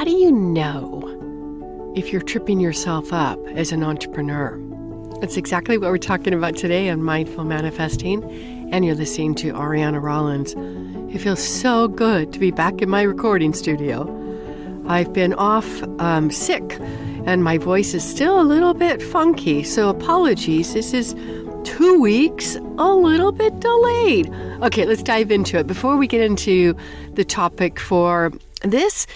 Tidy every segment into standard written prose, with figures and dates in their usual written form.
do you know if you're tripping yourself up as an entrepreneur? That's exactly what we're talking about today on Mindful Manifesting, and you're listening to Aryana Rollins. It feels so good to be back in my recording studio. I've been off sick, and my voice is still a little bit funky, so apologies. This is 2 weeks, a little bit delayed. Okay, let's dive into it. Before we get into the topic for this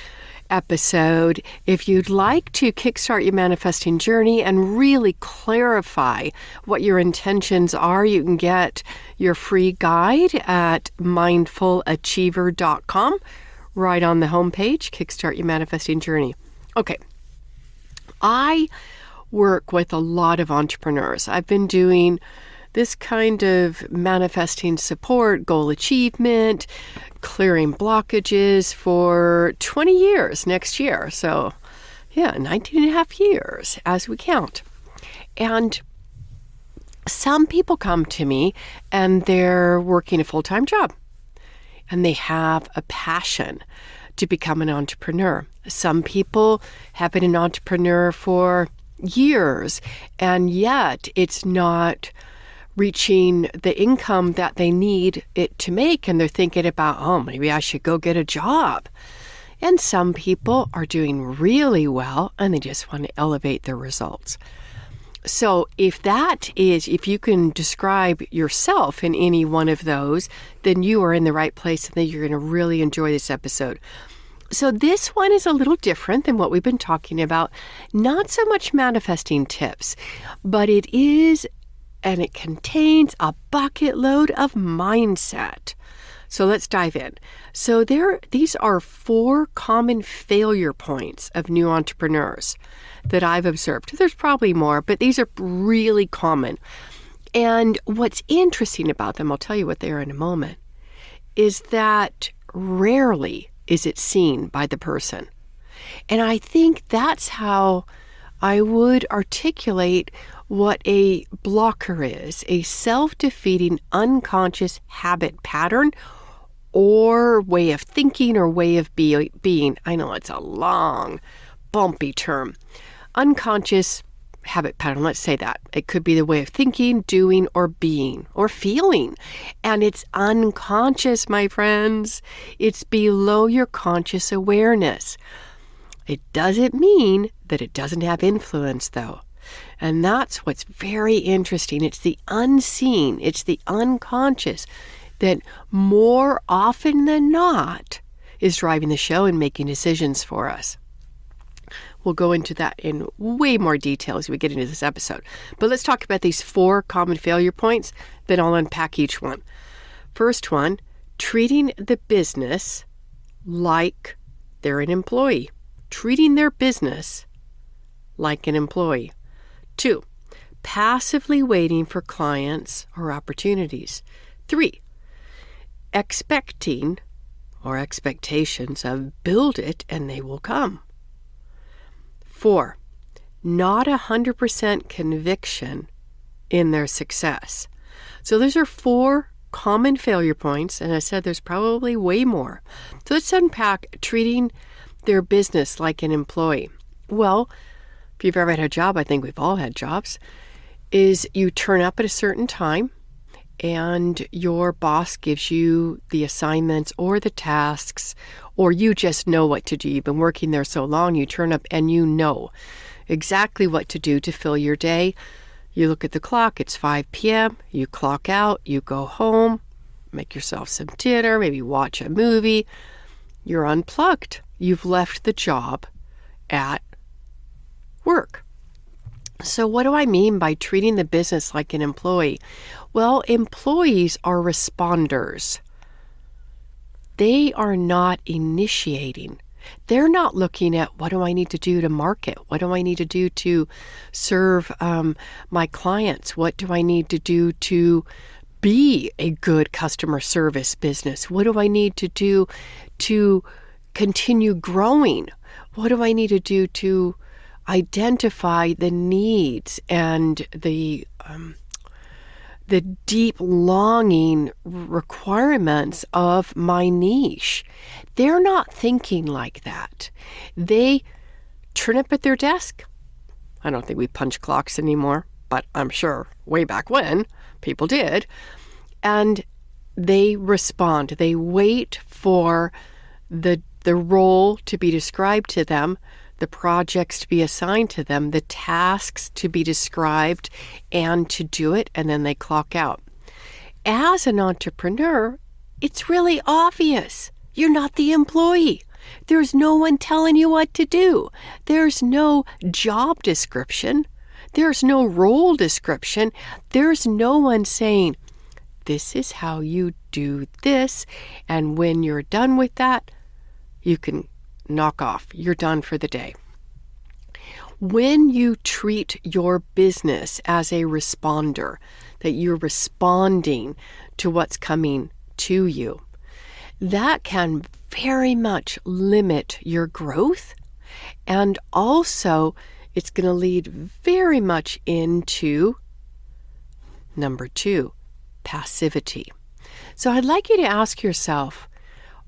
episode, if you'd like to kickstart your manifesting journey and really clarify what your intentions are, you can get your free guide at mindfulachiever.com, right on the homepage, Kickstart Your Manifesting Journey. Okay, I work with a lot of entrepreneurs. I've been doing this kind of manifesting support, goal achievement, clearing blockages for 20 years next year. So, 19 and a half years as we count. And some people come to me and they're working a full-time job and they have a passion to become an entrepreneur. Some people have been an entrepreneur for years and yet it's not reaching the income that they need it to make, and they're thinking about, maybe I should go get a job. And some people are doing really well and they just want to elevate their results. So if you can describe yourself in any one of those, then you are in the right place and then you're going to really enjoy this episode. So this one is a little different than what we've been talking about. Not so much manifesting tips, but it is, and it contains a bucket load of mindset. So let's dive in. So these are 4 common failure points of new entrepreneurs that I've observed. There's probably more, but these are really common. And what's interesting about them, I'll tell you what they are in a moment, is that rarely is it seen by the person. And I think that's how I would articulate what a blocker is: a self-defeating unconscious habit pattern or way of thinking or way of being. I know it's a long, bumpy term. Unconscious habit pattern, let's say that. It could be the way of thinking, doing, or being, or feeling. And it's unconscious, my friends. It's below your conscious awareness. It doesn't mean that it doesn't have influence, though. And that's what's very interesting. It's the unseen, it's the unconscious that more often than not is driving the show and making decisions for us. We'll go into that in way more detail as we get into this episode. But let's talk about these 4 common failure points, then I'll unpack each one. First one, treating the business like they're an employee. Treating their business like an employee. 2, passively waiting for clients or opportunities. 3, expecting or expectations of build it and they will come. 4, not 100% conviction in their success. So those are 4 common failure points, and I said there's probably way more. So let's unpack treating their business like an employee. Well, if you've ever had a job, I think we've all had jobs, is you turn up at a certain time and your boss gives you the assignments or the tasks, or you just know what to do. You've been working there so long, you turn up and you know exactly what to do to fill your day. You look at the clock, it's 5 p.m., you clock out, you go home, make yourself some dinner, maybe watch a movie. You're unplugged. You've left the job at work. So what do I mean by treating the business like an employee? Well, employees are responders. They are not initiating. They're not looking at, what do I need to do to market? What do I need to do to serve my clients? What do I need to do to be a good customer service business? What do I need to do to continue growing? What do I need to do to identify the needs and the the deep longing requirements of my niche. They're not thinking like that. They turn up at their desk. I don't think we punch clocks anymore, but I'm sure way back when people did. And they respond. They wait for the role to be described to them, the projects to be assigned to them, the tasks to be described and to do it, and then they clock out. As an entrepreneur, it's really obvious. You're not the employee. There's no one telling you what to do. There's no job description. There's no role description. There's no one saying, this is how you do this, and when you're done with that, you can knock off. You're done for the day. When you treat your business as a responder, that you're responding to what's coming to you, that can very much limit your growth. And also, it's going to lead very much into number 2, passivity. So I'd like you to ask yourself,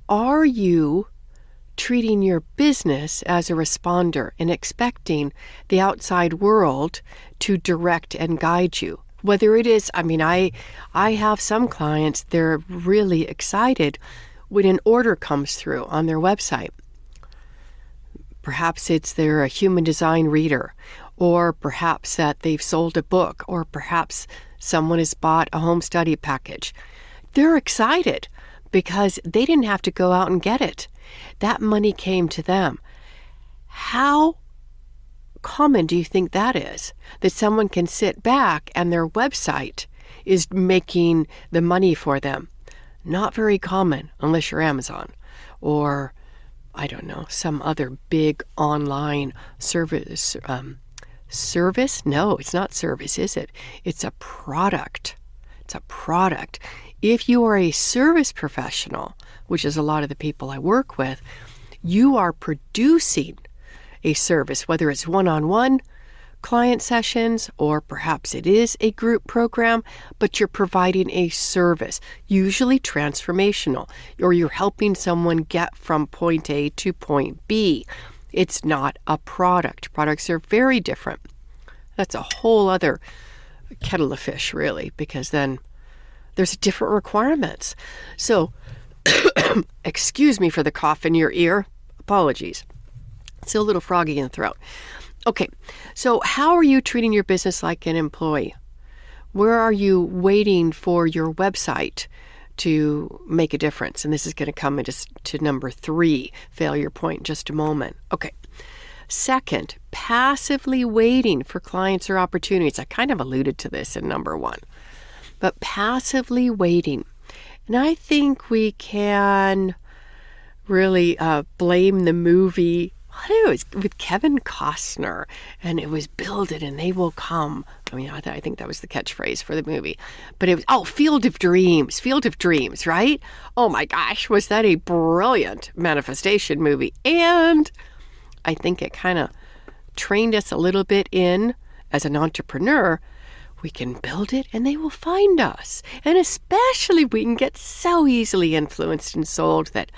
are you treating your business as a responder and expecting the outside world to direct and guide you? Whether it is, I have some clients, they're really excited when an order comes through on their website. Perhaps they're a human design reader, or perhaps that they've sold a book, or perhaps someone has bought a home study package. They're excited because they didn't have to go out and get it. That money came to them. How common do you think that is? That someone can sit back and their website is making the money for them? Not very common unless you're Amazon or, I don't know, some other big online service. Service? No, it's not service, is it? It's a product. It's a product. If you are a service professional, which is a lot of the people I work with, you are producing a service, whether it's one-on-one client sessions or perhaps it is a group program, but you're providing a service, usually transformational, or you're helping someone get from point A to point B. It's not a product. Products are very different. That's a whole other kettle of fish, really, because then there's different requirements. So, excuse me for the cough in your ear. Apologies. It's a little froggy in the throat. Okay, so how are you treating your business like an employee? Where are you waiting for your website to make a difference? And this is going to come into number 3, failure point, in just a moment. Okay. Second, passively waiting for clients or opportunities. I kind of alluded to this in number 1. But passively waiting. And I think we can really blame the movie. It was with Kevin Costner, and it was Build It and They Will Come. I think that was the catchphrase for the movie. But it was, Field of Dreams, right? Oh my gosh, was that a brilliant manifestation movie? And I think it kind of trained us a little bit in, as an entrepreneur, we can build it and they will find us. And especially we can get so easily influenced and sold that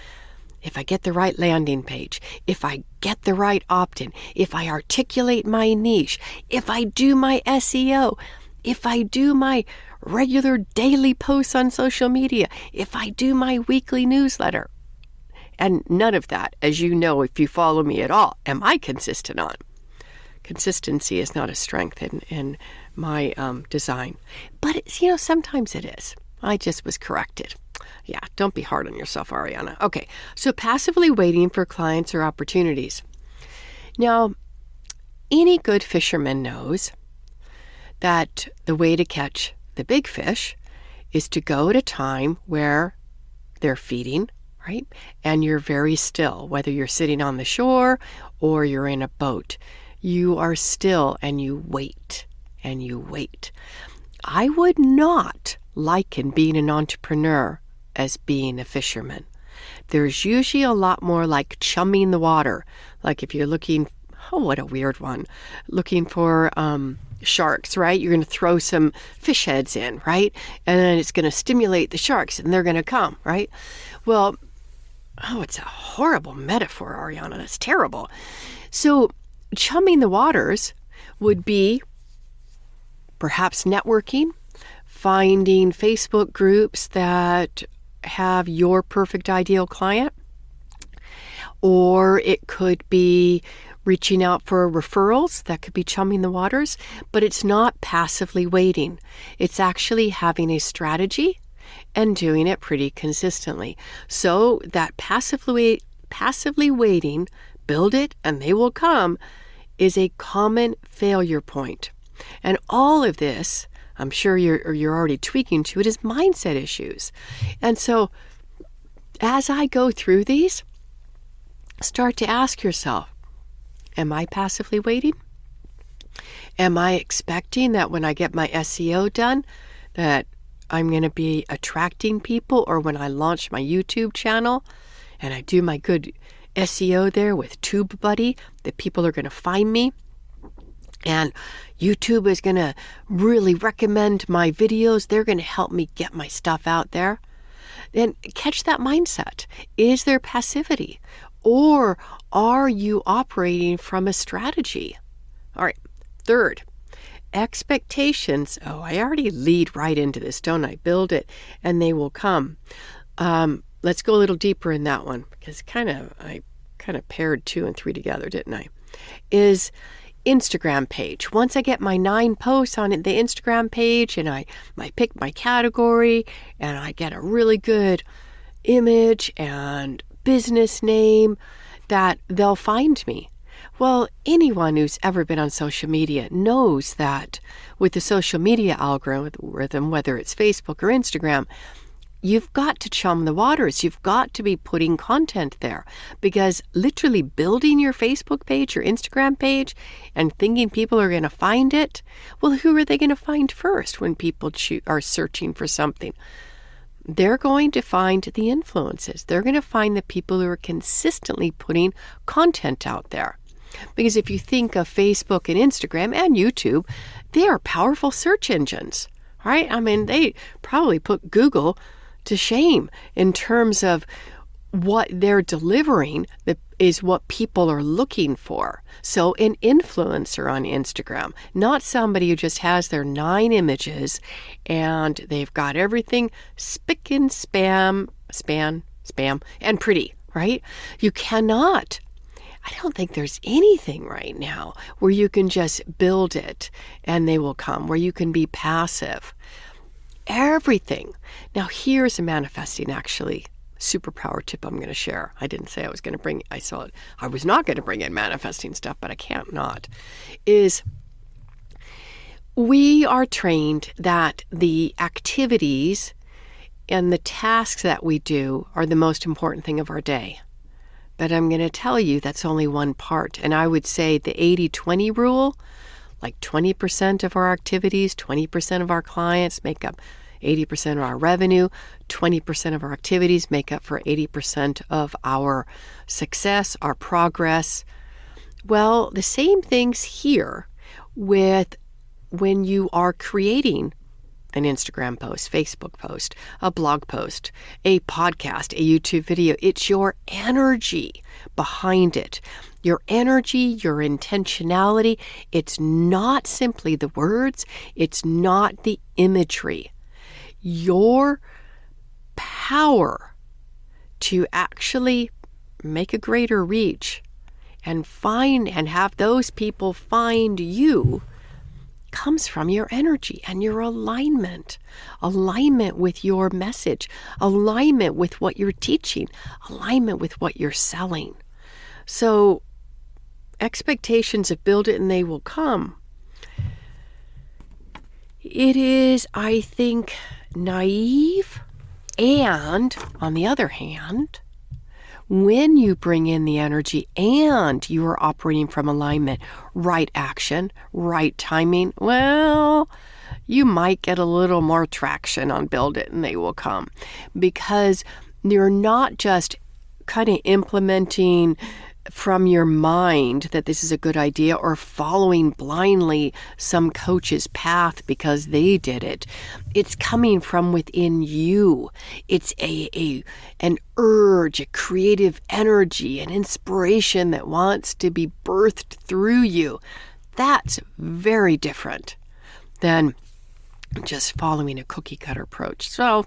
if I get the right landing page, if I get the right opt-in, if I articulate my niche, if I do my SEO, if I do my regular daily posts on social media, if I do my weekly newsletter. And none of that, as you know, if you follow me at all, am I consistent on. Consistency is not a strength in my design. But, sometimes it is. I just was corrected. Yeah, don't be hard on yourself, Aryana. Okay, so passively waiting for clients or opportunities. Now, any good fisherman knows that the way to catch the big fish is to go at a time where they're feeding, right? And you're very still, whether you're sitting on the shore or you're in a boat. You are still and you wait and you wait. I would not liken being an entrepreneur as being a fisherman. There's usually a lot more like chumming the water. Like if you're looking, what a weird one, looking for sharks, right? You're going to throw some fish heads in, right? And then it's going to stimulate the sharks and they're going to come, right? Well, it's a horrible metaphor, Aryana. That's terrible. So chumming the waters would be perhaps networking, finding Facebook groups that have your perfect ideal client, or it could be reaching out for referrals. That could be chumming the waters, but it's not passively waiting. It's actually having a strategy and doing it pretty consistently. So that passively waiting, build it and they will come, is a common failure point. And all of this, I'm sure you're already tweaking to it, is mindset issues. And so as I go through these, start to ask yourself, am I passively waiting? Am I expecting that when I get my SEO done, that I'm going to be attracting people? Or when I launch my YouTube channel and I do my good SEO there with TubeBuddy, that people are going to find me? And YouTube is going to really recommend my videos. They're going to help me get my stuff out there. Then catch that mindset. Is there passivity? Or are you operating from a strategy? All right. Third, expectations. Oh, I already lead right into this, don't I? Build it and they will come. Let's go a little deeper in that one, because I kind of paired 2 and 3 together, didn't I? Is Instagram page. Once I get my 9 posts on the Instagram page and I pick my category and I get a really good image and business name, that they'll find me. Well, anyone who's ever been on social media knows that with the social media algorithm, whether it's Facebook or Instagram, you've got to chum the waters. You've got to be putting content there, because literally building your Facebook page or Instagram page and thinking people are going to find it, well, who are they going to find first when people are searching for something? They're going to find the influences. They're going to find the people who are consistently putting content out there. Because if you think of Facebook and Instagram and YouTube, they are powerful search engines, right? I mean, they probably put Google to shame in terms of what they're delivering that is what people are looking for. So an influencer on Instagram, not somebody who just has their 9 images and they've got everything spick and spam, and pretty, right? You cannot. I don't think there's anything right now where you can just build it and they will come, where you can be passive. Everything. Now, here's a manifesting, actually, superpower tip I'm going to share. I didn't say I was going to bring, I was not going to bring in manifesting stuff, but I can't not. Is we are trained that the activities and the tasks that we do are the most important thing of our day. But I'm going to tell you that's only one part. And I would say the 80-20 rule, like 20% of our activities, 20% of our clients make up 80% of our revenue, 20% of our activities make up for 80% of our success, our progress. Well, the same things here with when you are creating an Instagram post, Facebook post, a blog post, a podcast, a YouTube video. It's your energy behind it. Your energy, your intentionality. It's not simply the words. It's not the imagery. Your power to actually make a greater reach and find and have those people find you comes from your energy and your alignment with your message, alignment with what you're teaching, alignment with what you're selling. So expectations of build it and they will come. It is, I think, naive. And on the other hand, when you bring in the energy and you are operating from alignment, right action, right timing, well, you might get a little more traction on build it and they will come, because you're not just kind of implementing from your mind that this is a good idea or following blindly some coach's path because they did it. It's coming from within you. It's an urge, a creative energy, an inspiration that wants to be birthed through you. That's very different than just following a cookie cutter approach. So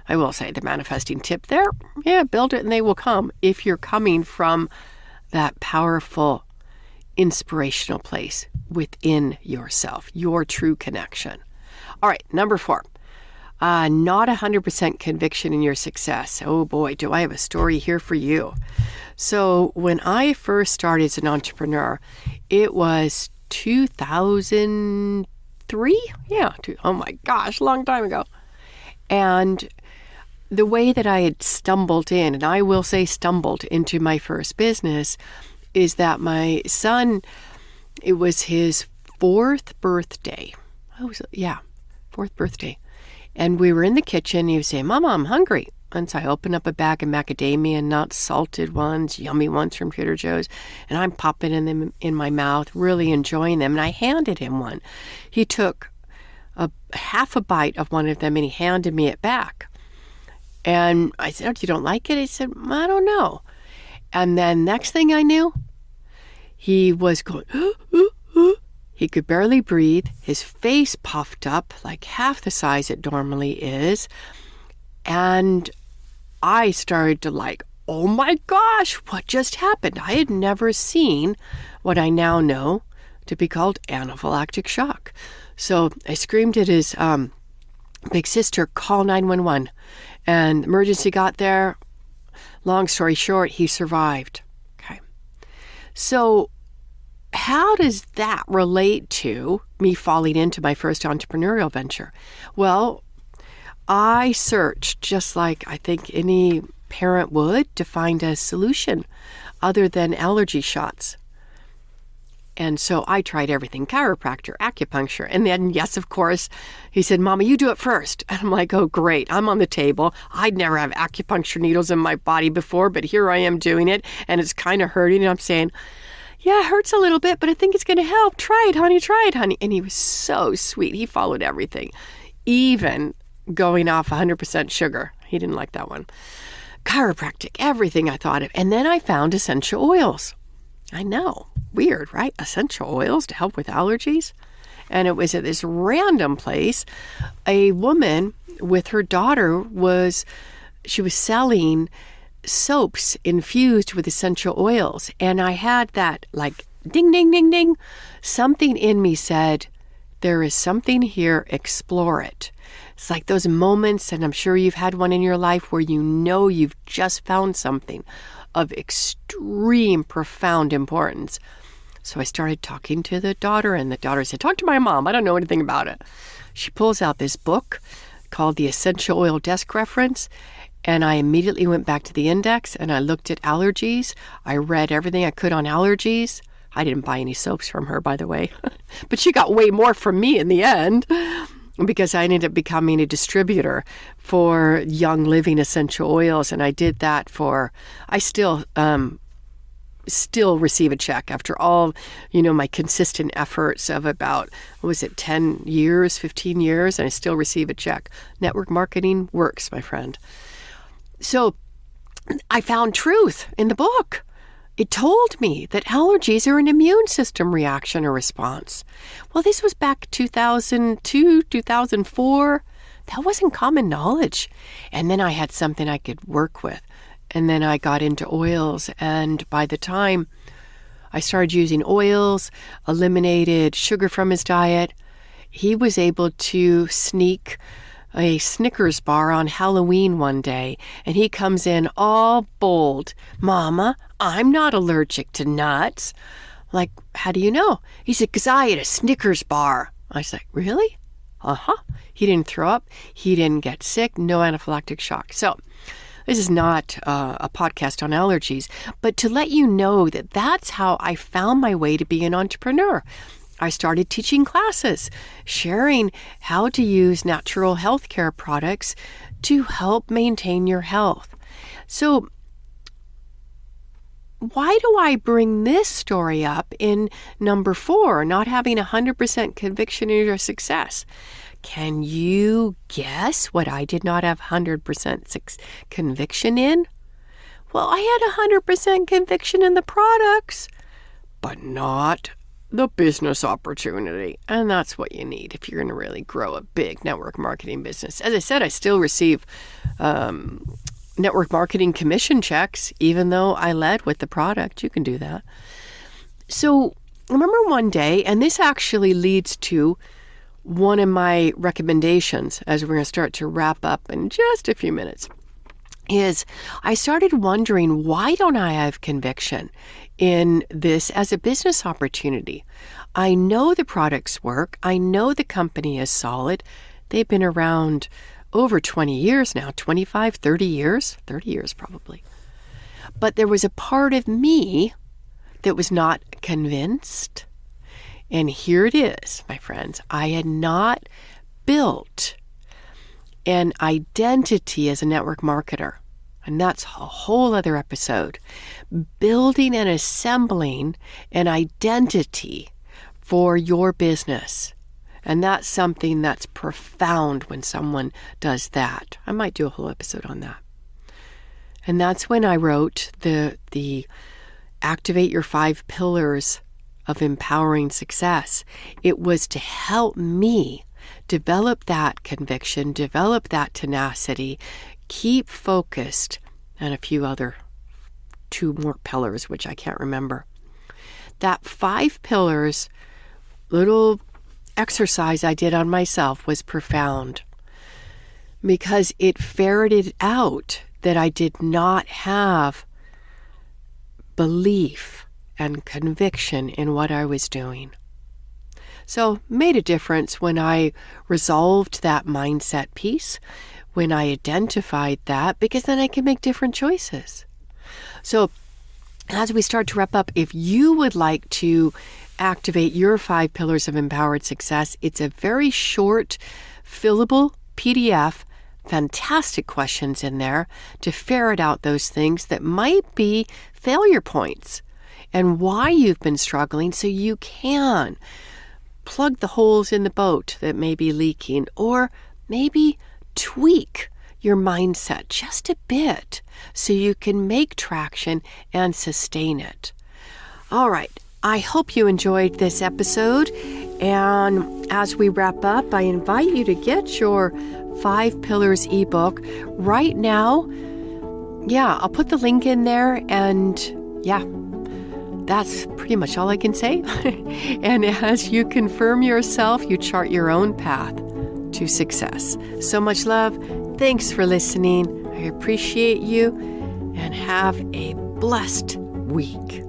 I will say the manifesting tip there, build it and they will come if you're coming from that powerful, inspirational place within yourself, your true connection. All right, number 4, not 100% conviction in your success. Oh boy, do I have a story here for you. So when I first started as an entrepreneur, it was 2003? Oh my gosh, long time ago. And the way that I had stumbled in, and I will say stumbled into my first business, is that my son, it was his 4th birthday. Fourth birthday. And we were in the kitchen. He was saying, Mama, I'm hungry. And so I opened up a bag of macadamia nuts, salted ones, yummy ones from Trader Joe's, and I'm popping them in my mouth, really enjoying them. And I handed him one. He took half a bite of one of them and he handed me it back. And I said, you don't like it? He said, I don't know. And then next thing I knew, he was going, he could barely breathe. His face puffed up like half the size it normally is. And I started to oh my gosh, what just happened? I had never seen what I now know to be called anaphylactic shock. So I screamed at his big sister, call 911. And emergency got there. Long story short, he survived. Okay. So how does that relate to me falling into my first entrepreneurial venture? Well, I searched just like I think any parent would to find a solution other than allergy shots. And so I tried everything, chiropractor, acupuncture. And then, yes, of course, he said, Mama, you do it first. And I'm like, oh, great. I'm on the table. I'd never have acupuncture needles in my body before, but here I am doing it. And it's kind of hurting. And I'm saying, yeah, it hurts a little bit, but I think it's going to help. Try it, honey. Try it, honey. And he was so sweet. He followed everything, even going off 100% sugar. He didn't like that one. Chiropractic, everything I thought of. And then I found essential oils. I know. Weird, right? Essential oils to help with allergies. And it was at this random place. A woman with her daughter she was selling soaps infused with essential oils. And I had that ding, ding, ding, ding. Something in me said, there is something here, explore it. It's like those moments, and I'm sure you've had one in your life where you know you've just found something of extreme, profound importance. So I started talking to the daughter, and the daughter said, talk to my mom. I don't know anything about it. She pulls out this book called the Essential Oil Desk Reference, and I immediately went back to the index, and I looked at allergies. I read everything I could on allergies. I didn't buy any soaps from her, by the way, but she got way more from me in the end because I ended up becoming a distributor for Young Living essential oils, and I did that I still receive a check after all, my consistent efforts of about, 10 years, 15 years, and I still receive a check. Network marketing works, my friend. So I found truth in the book. It told me that allergies are an immune system reaction or response. Well, this was back 2002, 2004. That wasn't common knowledge. And then I had something I could work with. And then I got into oils. And by the time I started using oils, eliminated sugar from his diet, he was able to sneak a Snickers bar on Halloween one day, and he comes in all bold. Mama, I'm not allergic to nuts. Like, how do you know? He said, because I ate a Snickers bar. I was like, really? Uh-huh. He didn't throw up. He didn't get sick. No anaphylactic shock. So this is not a podcast on allergies, but to let you know that that's how I found my way to be an entrepreneur. I started teaching classes, sharing how to use natural healthcare products to help maintain your health. So why do I bring this story up in number 4, not having 100% conviction in your success? Can you guess what I did not have 100% conviction in? Well, I had 100% conviction in the products, but not the business opportunity. And that's what you need if you're going to really grow a big network marketing business. As I said, I still receive network marketing commission checks, even though I led with the product. You can do that. So I remember one day, and this actually leads to one of my recommendations as we're going to start to wrap up in just a few minutes, is I started wondering, why don't I have conviction in this as a business opportunity? I know the products work. I know the company is solid. They've been around over 20 years now, 25, 30 years probably. But there was a part of me that was not convinced. And here it is, my friends. I had not built an identity as a network marketer. And that's a whole other episode. Building and assembling an identity for your business. And that's something that's profound when someone does that. I might do a whole episode on that. And that's when I wrote the Activate Your 5 Pillars of Empowering Success. It was to help me develop that conviction, develop that tenacity, keep focused, and a few other 2 more pillars, which I can't remember. That 5 pillars, little exercise I did on myself, was profound because it ferreted out that I did not have belief and conviction in what I was doing. So made a difference when I resolved that mindset piece, when I identified that, because then I can make different choices. So as we start to wrap up, if you would like to activate your 5 pillars of empowered success, it's a very short, fillable PDF, fantastic questions in there to ferret out those things that might be failure points and why you've been struggling, so you can plug the holes in the boat that may be leaking, or maybe tweak your mindset just a bit so you can make traction and sustain it. All right. I hope you enjoyed this episode. And as we wrap up, I invite you to get your 5 Pillars ebook right now. Yeah, I'll put the link in there. And yeah, that's pretty much all I can say. And as you confirm yourself, you chart your own path to success. So much love. Thanks for listening. I appreciate you, and have a blessed week.